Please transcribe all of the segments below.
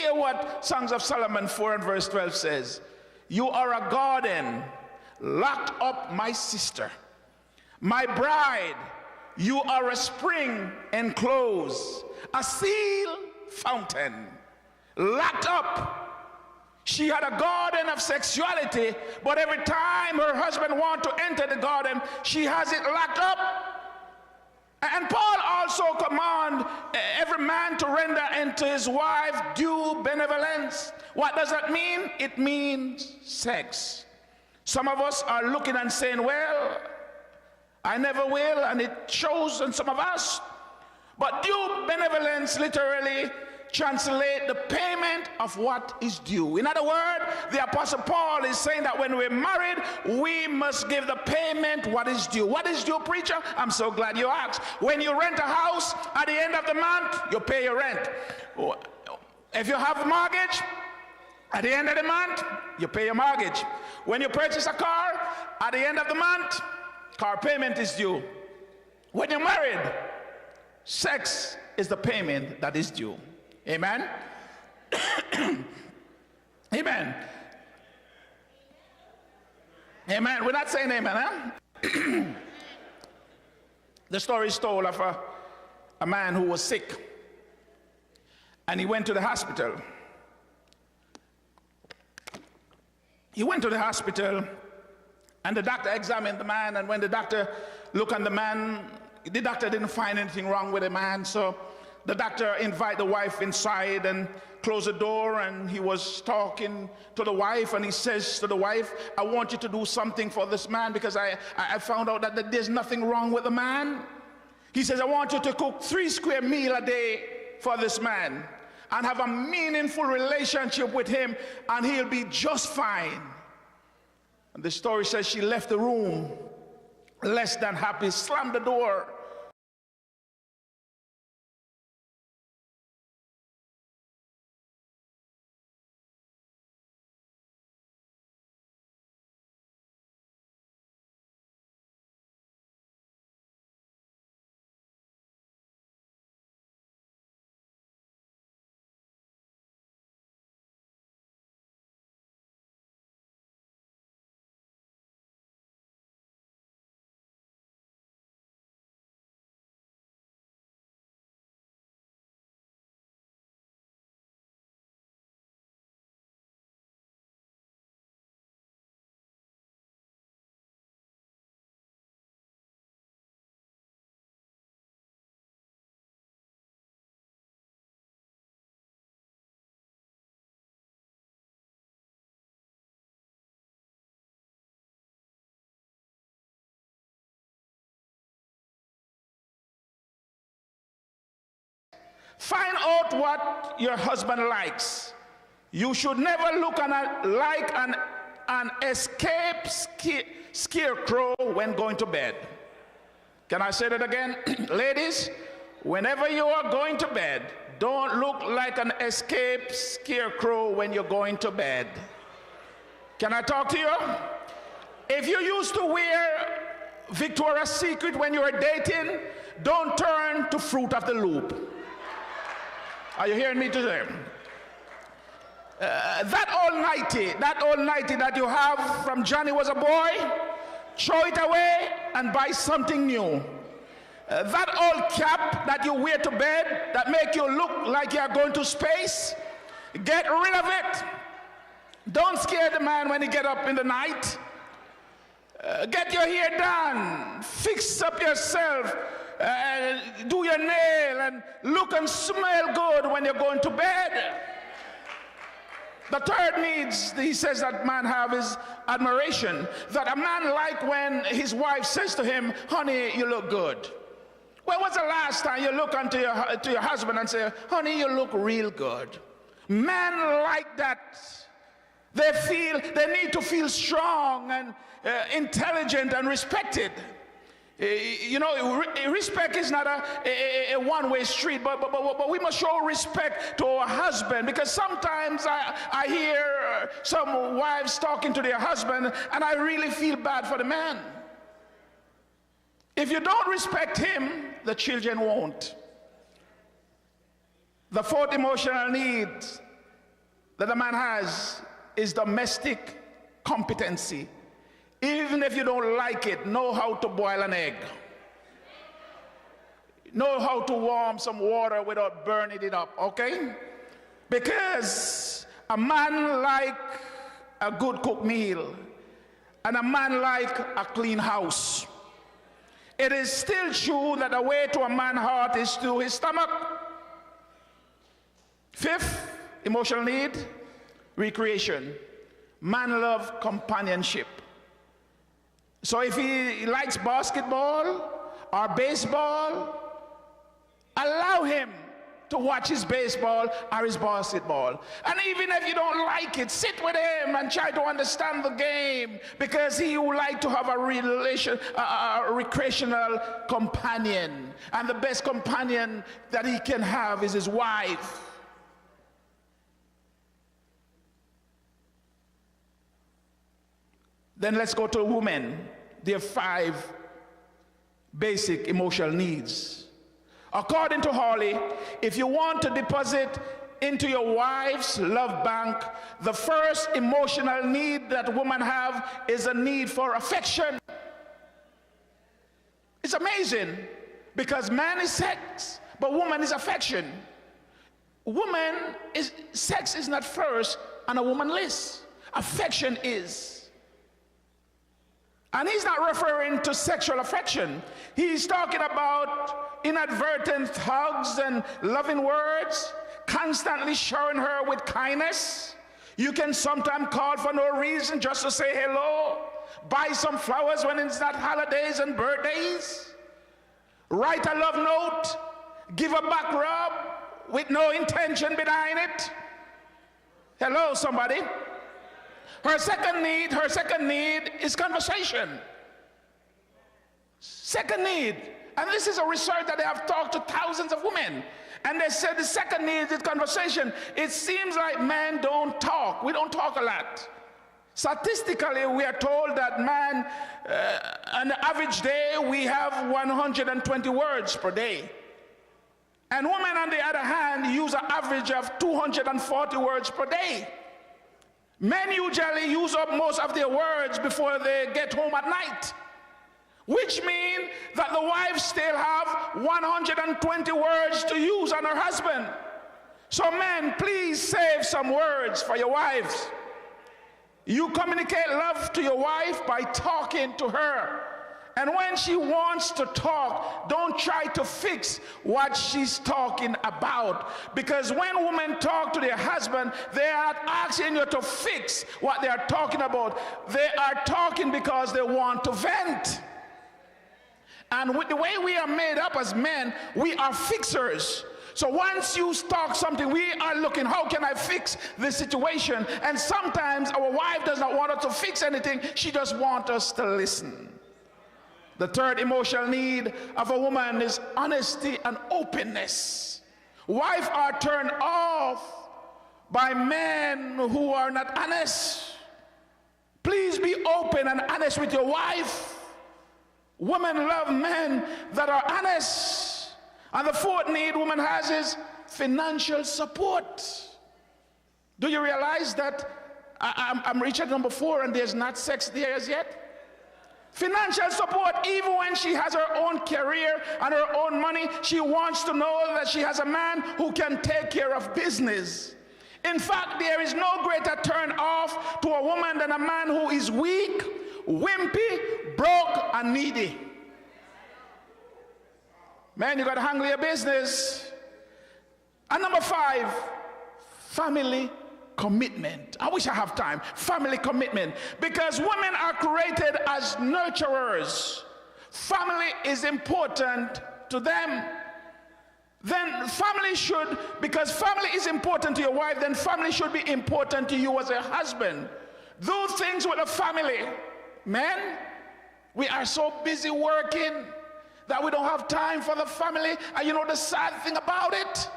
hear what Songs of Solomon 4 and verse 12 says. You are a garden locked up, my sister. My bride, you are a spring enclosed, a seal fountain, locked up. She had a garden of sexuality, but every time her husband wants to enter the garden, she has it locked up. And Paul also commands every man to render unto his wife due benevolence. What does that mean? It means sex. Some of us are looking and saying, well, I never will, and it shows in some of us. But due benevolence literally translate the payment of what is due. In other words, the Apostle Paul is saying that when we're married, we must give the payment what is due. What is due, preacher? I'm so glad you asked. When you rent a house, at the end of the month, you pay your rent. If you have a mortgage, at the end of the month, you pay your mortgage. When you purchase a car, at the end of the month, car payment is due. When you're married, sex is the payment that is due. Amen. Amen. Amen. We're not saying amen, huh? The story is told of a man who was sick, and he went to the hospital. He went to the hospital, and the doctor examined the man, and when the doctor looked at the man, the doctor didn't find anything wrong with the man, so the doctor invited the wife inside and closed the door, and he was talking to the wife, and he says to the wife, I want you to do something for this man because I found out that there's nothing wrong with the man. He says, I want you to cook 3 square meals a day for this man and have a meaningful relationship with him, and he'll be just fine. And the story says she left the room less than happy, slammed the door. Find out what your husband likes. You should never look like an escaped scarecrow when going to bed. Can I say that again? Ladies, whenever you are going to bed, don't look like an escaped scarecrow when you're going to bed. Can I talk to you? If you used to wear Victoria's Secret when you were dating, don't turn to Fruit of the Loop. Are you hearing me today? That old nightie that you have from Johnny Was a Boy, throw it away and buy something new. That old cap that you wear to bed that make you look like you are going to space, get rid of it. Don't scare the man when he get up in the night. Get your hair done, fix up yourself, do your nail, and look and smell good when you're going to bed. The third needs, he says, that man have is admiration. That a man like when his wife says to him, honey, you look good. When was the last time you look unto your husband and say, honey, you look real good? Men like that. They need to feel strong and intelligent and respected. You know, respect is not a one-way street, but we must show respect to our husband, because sometimes I hear some wives talking to their husband, and I really feel bad for the man. If you don't respect him, the children won't. The fourth emotional need that a man has is domestic competency. Even if you don't like it, know how to boil an egg. Know how to warm some water without burning it up, okay? Because a man like a good cooked meal, and a man like a clean house. It is still true that the way to a man's heart is through his stomach. Fifth emotional need, recreation. Man loves companionship. So if he likes basketball or baseball, allow him to watch his baseball or his basketball. And even if you don't like it, sit with him and try to understand the game, because he would like to have a recreational companion. And the best companion that he can have is his wife. Then let's go to women. There are 5 basic emotional needs. According to Hawley, if you want to deposit into your wife's love bank, the first emotional need that women have is a need for affection. It's amazing, because man is sex, but woman is affection. Sex is not first on a woman's list. Affection is. And he's not referring to sexual affection. He's talking about inadvertent hugs and loving words, constantly showering her with kindness. You can sometimes call for no reason just to say hello, buy some flowers when it's not holidays and birthdays, write a love note, give a back rub with no intention behind it. Hello, somebody. Her second need is conversation. Second need, and this is a research that they have talked to thousands of women, and they said the second need is conversation. It seems like men don't talk. We don't talk a lot. Statistically, we are told that man, on the average day, we have 120 words per day. And women, on the other hand, use an average of 240 words per day. Men usually use up most of their words before they get home at night, which means that the wife still have 120 words to use on her husband. So men, please save some words for your wives. You communicate love to your wife by talking to her. And when she wants to talk, don't try to fix what she's talking about. Because when women talk to their husband, they are not asking you to fix what they are talking about. They are talking because they want to vent. And with the way we are made up as men, we are fixers. So once you talk something, we are looking, how can I fix this situation? And sometimes our wife does not want us to fix anything. She just wants us to listen. The third emotional need of a woman is honesty and openness. Wives are turned off by men who are not honest. Please be open and honest with your wife. Women love men that are honest. And the fourth need woman has is financial support. Do you realize that I'm reaching number 4 and there's not sex there as yet? Financial support. Even when she has her own career and her own money, she wants to know that she has a man who can take care of business. In fact, there is no greater turn off to a woman than a man who is weak, wimpy, broke, and needy. Man, you got to handle your business. And number 5, family commitment. I wish I have time. Family commitment. Because women are created as nurturers. Family is important to them. Then family should, because family is important to your wife, then family should be important to you as a husband. Do things with the family. Men, we are so busy working that we don't have time for the family. And you know the sad thing about it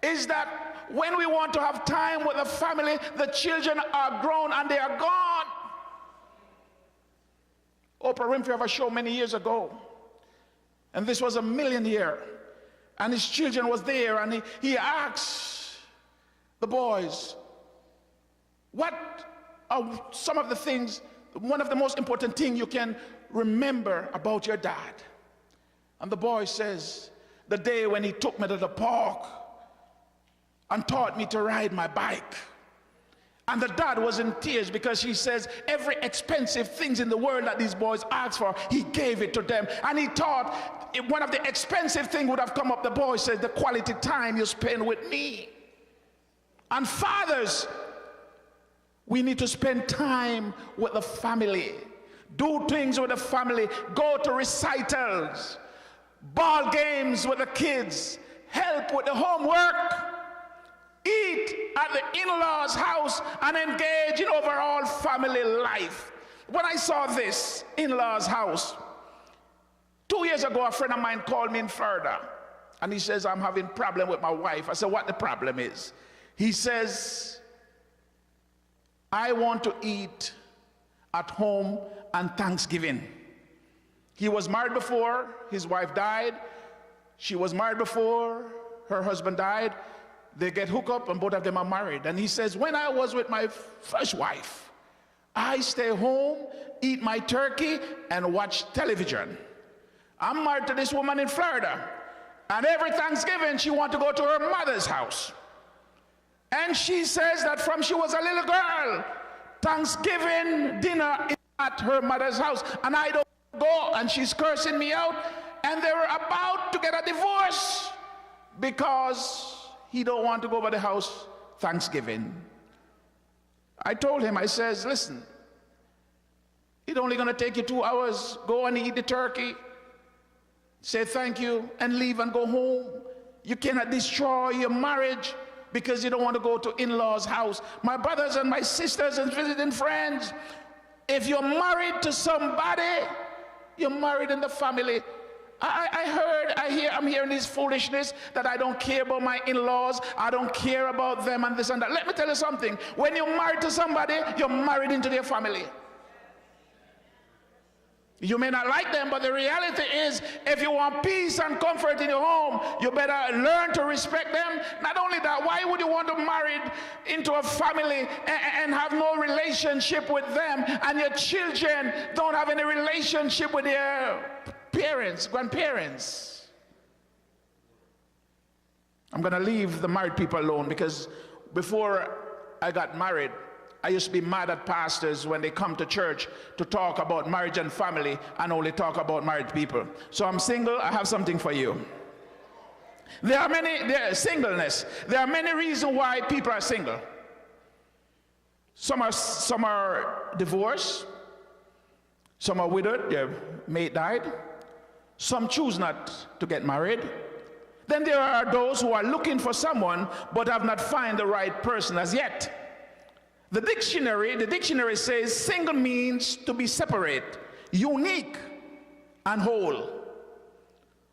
is that when we want to have time with the family, the children are grown and they are gone. Oprah Winfrey had a show many years ago, and this was a millionaire, and his children was there, and he asked the boys, What are some of the things, one of the most important things you can remember about your dad? And the boy says, the day when he took me to the park and taught me to ride my bike. And the dad was in tears because he says every expensive things in the world that these boys asked for, he gave it to them. And he thought one of the expensive things would have come up. The boy said, the quality time you spend with me. And fathers, we need to spend time with the family. Do things with the family. Go to recitals, ball games with the kids, help with the homework. Eat at the in-laws' house and engage in overall family life. When I saw this in-laws' house, 2 years ago, a friend of mine called me in Florida, and he says, I'm having a problem with my wife. I said, what the problem is? He says, I want to eat at home on Thanksgiving. He was married before his wife died. She was married before her husband died. They get hooked up and both of them are married. And he says, when I was with my first wife, I stay home, eat my turkey, and watch television. I'm married to this woman in Florida. And every Thanksgiving, she wants to go to her mother's house. And she says that from she was a little girl, Thanksgiving dinner is at her mother's house. And I don't go, and she's cursing me out. And they were about to get a divorce because he don't want to go over the house Thanksgiving. I told him, I says, listen, it's only going to take you 2 hours. Go and eat the turkey, say thank you, and leave and go home. You cannot destroy your marriage because you don't want to go to in-laws' house. My brothers and my sisters and visiting friends, if you're married to somebody, you're married in the family. I'm hearing this foolishness that I don't care about my in-laws, I don't care about them and this and that. Let me tell you something. When you're married to somebody, you're married into their family. You may not like them, but the reality is, if you want peace and comfort in your home, you better learn to respect them. Not only that, why would you want to marry into a family and have no relationship with them, and your children don't have any relationship with their parents, grandparents? I'm going to leave the married people alone, because before I got married, I used to be mad at pastors when they come to church to talk about marriage and family and only talk about married people. So I'm single. I have something for you. There are many reasons why people are single. Some are divorced. Some are widowed. Their mate died. Some choose not to get married. Then there are those who are looking for someone but have not found the right person as yet. The dictionary says single means to be separate, unique, and whole.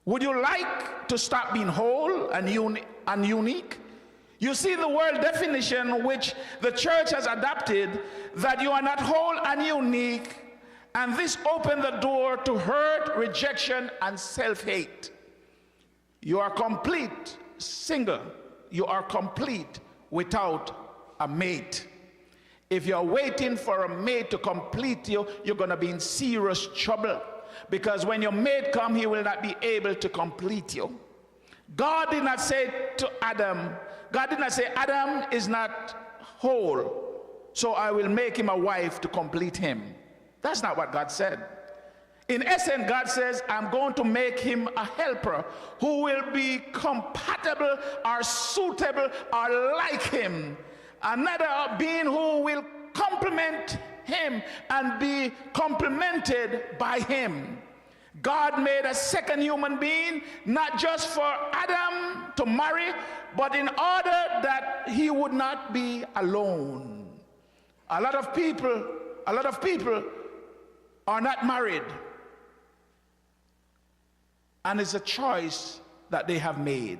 Would you like to stop being whole and unique? You see the word definition which the church has adopted, that you are not whole and unique, and this opened the door to hurt, rejection, and self-hate. You are complete single. You are complete without a mate. If you're waiting for a mate to complete you, you're going to be in serious trouble, because when your mate comes, he will not be able to complete you. God did not say to Adam, Adam is not whole, so I will make him a wife to complete him. That's not what God said. In essence, God says, I'm going to make him a helper who will be compatible or suitable or like him. Another being who will complement him and be complemented by him. God made a second human being, not just for Adam to marry, but in order that he would not be alone. A lot of people are not married, and it's a choice that they have made.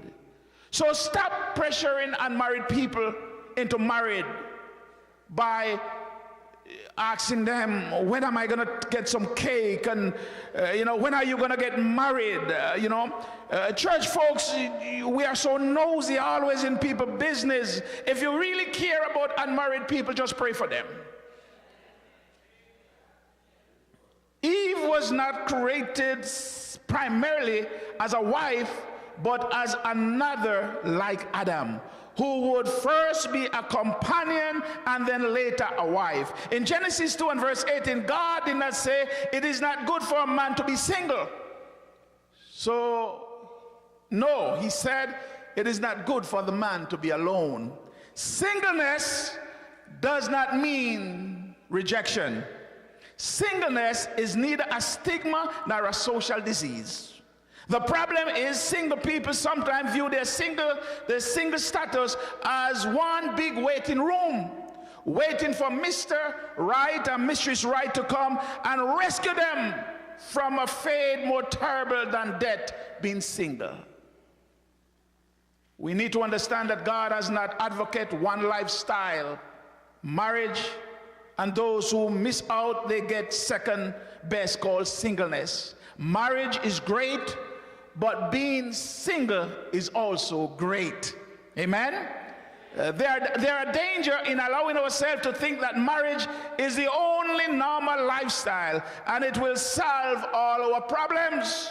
So stop pressuring unmarried people into marriage by asking them, when am I going to get some cake? And, when are you going to get married? Church folks, we are so nosy, always in people's business. If you really care about unmarried people, just pray for them. Eve was not created primarily as a wife, but as another like Adam, who would first be a companion and then later a wife. In Genesis 2 and verse 18, God did not say it is not good for a man to be single. So, no, he said it is not good for the man to be alone. Singleness does not mean rejection. Singleness is neither a stigma nor a social disease. The problem is single people sometimes view their single status as one big waiting room, waiting for Mr. Right and Mistress Right to come and rescue them from a fate more terrible than death, being single. We need to understand that God does not advocate one lifestyle, marriage, and those who miss out, they get second best, called singleness. Marriage is great, but being single is also great. Amen? There are danger in allowing ourselves to think that marriage is the only normal lifestyle and it will solve all our problems.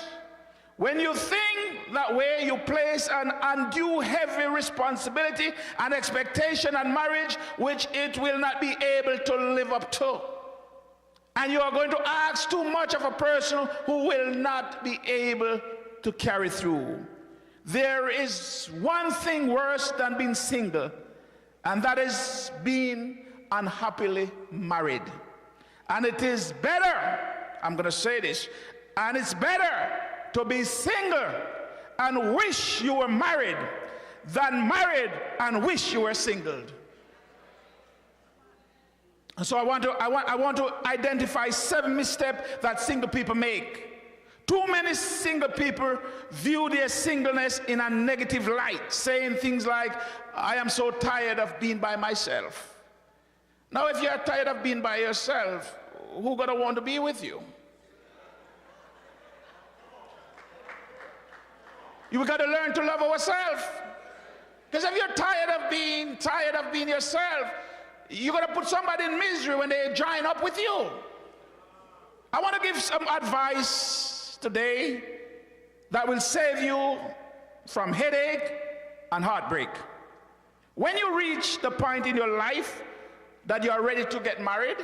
When you think that way, you place an undue heavy responsibility and expectation on marriage which it will not be able to live up to. And you are going to ask too much of a person who will not be able to carry through. There is one thing worse than being single, and that is being unhappily married. And it is better, I'm going to say this, and it's better to be single and wish you were married than married and wish you were single. And so I want to identify 7 missteps that single people make. Too many single people view their singleness in a negative light, saying things like, I am so tired of being by myself. Now, if you're tired of being by yourself, who's going to want to be with you? You've got to learn to love ourselves. Because if you're tired of being yourself, you're going to put somebody in misery when they join up with you. I want to give some advice today that will save you from headache and heartbreak. When you reach the point in your life that you are ready to get married,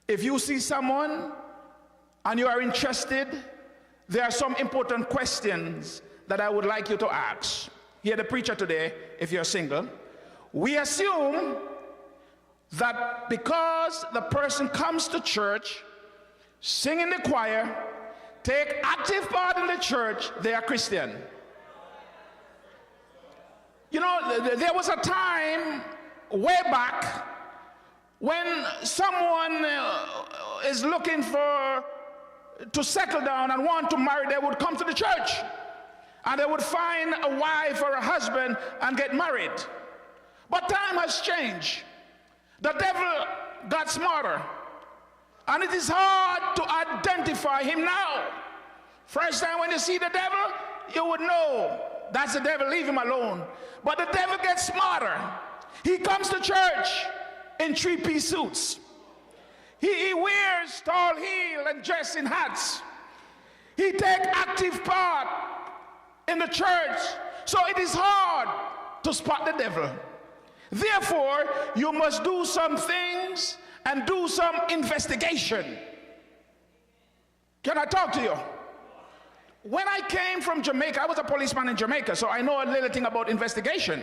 if you see someone and you are interested, there are some important questions that I would like you to ask. Hear the preacher today, if you're single. We assume that because the person comes to church, sing in the choir, take active part in the church, they are Christian. You know, there was a time way back when someone is looking to settle down and want to marry, they would come to the church and they would find a wife or a husband and get married. But time has changed. The devil got smarter. And it is hard to identify him now. First time when you see the devil, you would know that's the devil, leave him alone. But the devil gets smarter. He comes to church in 3-piece suits. He wears tall heel and dress in hats. He takes active part in the church. So it is hard to spot the devil. Therefore, you must do some things and do some investigation. Can I talk to you? When I came from Jamaica, I was a policeman in Jamaica, so I know a little thing about investigation.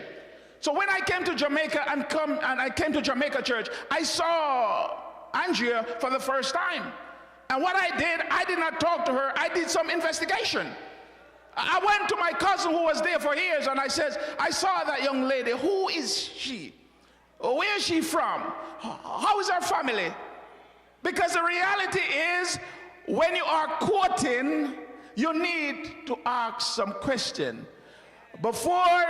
So when I came to Jamaica and I came to Jamaica Church, I saw Andrea for the first time. And what I did not talk to her, I did some investigation. I went to my cousin who was there for years and I said, I saw that young lady, who is she? Where is she from? How is her family? Because the reality is, when you are courting, you need to ask some questions. Before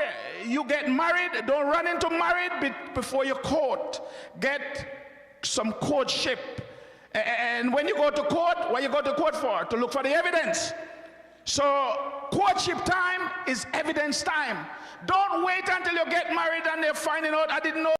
you get married, don't run into marriage before you court. Get some courtship. And when you go to court, what you go to court for? To look for the evidence. So courtship time is evidence time. Don't wait until you get married and they're finding out, I didn't know